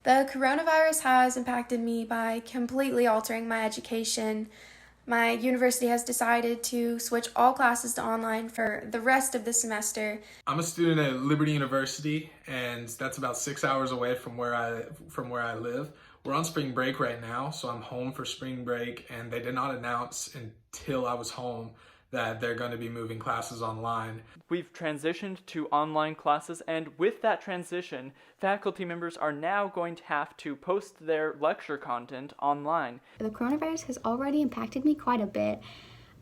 The coronavirus has impacted me by completely altering my education. My university has decided to switch all classes to online for the rest of the semester. I'm a student at Liberty University, and that's about 6 hours away from where I live. We're on spring break right now, so I'm home for spring break, and they did not announce until I was home that they're going to be moving classes online. We've transitioned to online classes, and with that transition, faculty members are now going to have to post their lecture content online. The coronavirus has already impacted me quite a bit.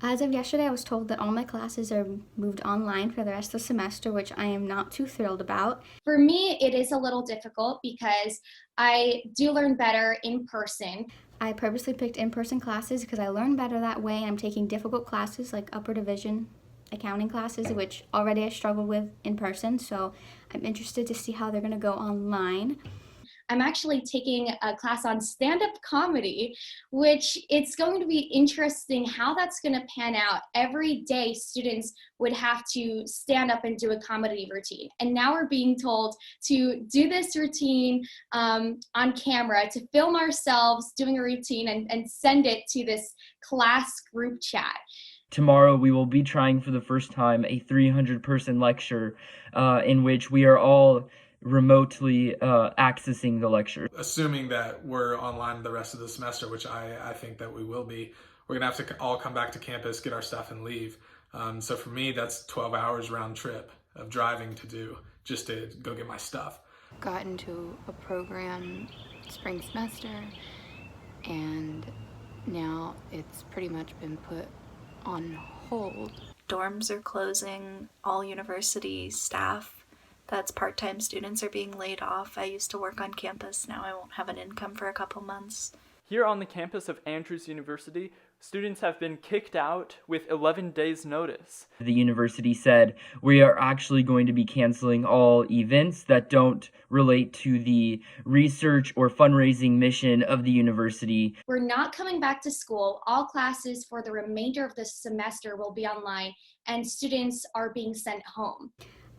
As of yesterday, I was told that all my classes are moved online for the rest of the semester, which I am not too thrilled about. For me, it is a little difficult because I do learn better in person. I purposely picked in-person classes because I learn better that way. I'm taking difficult classes like upper division accounting classes, which already I struggled with in person, so I'm interested to see how they're going to go online. I'm actually taking a class on stand-up comedy, which it's going to be interesting how that's going to pan out. Every day, students would have to stand up and do a comedy routine. And now we're being told to do this routine on camera, to film ourselves doing a routine and send it to this class group chat. Tomorrow we will be trying for the first time a 300-person lecture in which we are all remotely accessing the lecture. Assuming that we're online the rest of the semester, which I think that we will be, we're going to have to all come back to campus, get our stuff, and leave. So for me, that's 12 hours round trip of driving to do just to go get my stuff. Got into a program spring semester, and now it's pretty much been put on hold. Dorms are closing, all university staff that's part-time students are being laid off. I used to work on campus, now I won't have an income for a couple months. Here on the campus of Andrews University, students have been kicked out with 11 days notice. The university said, we are actually going to be canceling all events that don't relate to the research or fundraising mission of the university. We're not coming back to school. All classes for the remainder of the semester will be online, and students are being sent home.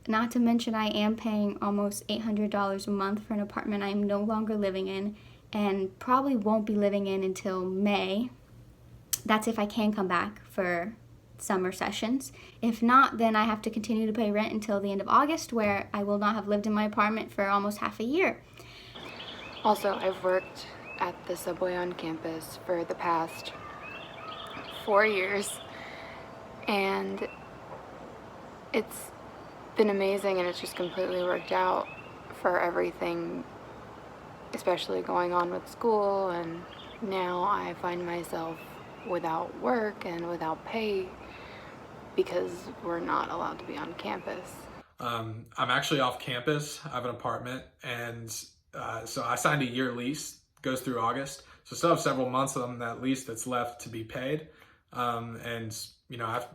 Not to mention I am paying almost $800 a month for an apartment I am no longer living in and probably won't be living in until May. That's if I can come back for summer sessions. If not, then I have to continue to pay rent until the end of August, where I will not have lived in my apartment for almost half a year. Also, I've worked at the subway on campus for the past 4 years, and it's been amazing, and it's just completely worked out for everything, especially going on with school, and now I find myself without work and without pay because we're not allowed to be on campus. I'm actually off campus. I have an apartment, and so I signed a year lease, goes through August, so still have several months on that lease that's left to be paid, and I've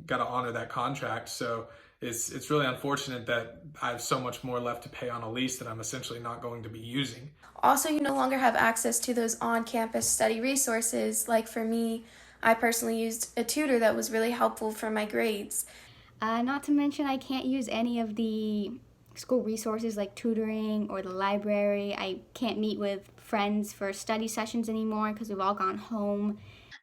got to honor that contract. So it's really unfortunate that I have so much more left to pay on a lease that I'm essentially not going to be using. Also, you no longer have access to those on-campus study resources. Like for me, I personally used a tutor that was really helpful for my grades. Not to mention I can't use any of the school resources like tutoring or the library. I can't meet with friends for study sessions anymore because we've all gone home.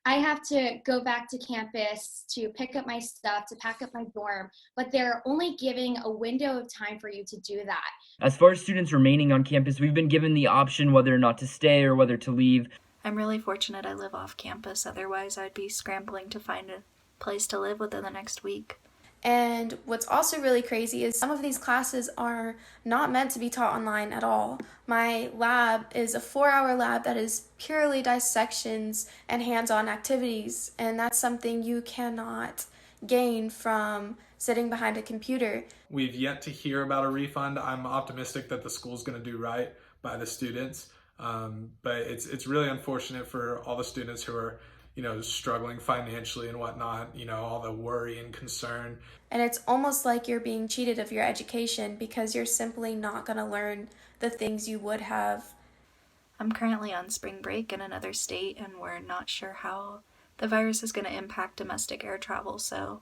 I have to go back to campus to pick up my stuff, to pack up my dorm, but they're only giving a window of time for you to do that. As far as students remaining on campus, we've been given the option whether or not to stay or whether to leave. I'm really fortunate I live off campus, otherwise I'd be scrambling to find a place to live within the next week. And what's also really crazy is some of these classes are not meant to be taught online at all. My lab is a 4-hour lab that is purely dissections and hands-on activities, and that's something you cannot gain from sitting behind a computer. We've yet to hear about a refund. I'm optimistic that the school's going to do right by the students, but it's really unfortunate for all the students who are struggling financially and whatnot, all the worry and concern. And it's almost like you're being cheated of your education because you're simply not going to learn the things you would have. I'm currently on spring break in another state, and we're not sure how the virus is going to impact domestic air travel, so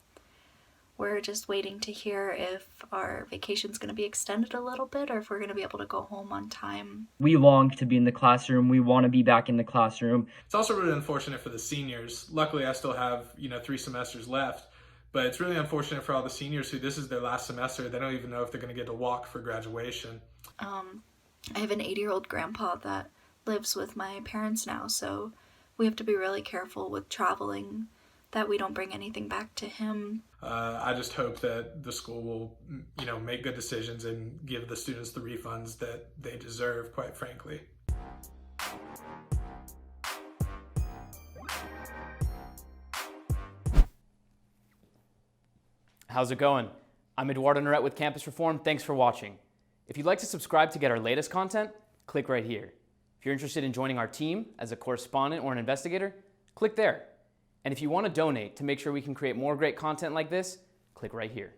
we're just waiting to hear if our vacation's going to be extended a little bit or if we're going to be able to go home on time. We long to be in the classroom. We want to be back in the classroom. It's also really unfortunate for the seniors. Luckily, I still have, 3 semesters left, but it's really unfortunate for all the seniors who this is their last semester. They don't even know if they're going to get to walk for graduation. I have an 80-year-old grandpa that lives with my parents now, so we have to be really careful with traveling, that we don't bring anything back to him. I just hope that the school will, make good decisions and give the students the refunds that they deserve, quite frankly. How's it going? I'm Eduardo Norette with Campus Reform. Thanks for watching. If you'd like to subscribe to get our latest content, click right here. If you're interested in joining our team as a correspondent or an investigator, click there. And if you want to donate to make sure we can create more great content like this, click right here.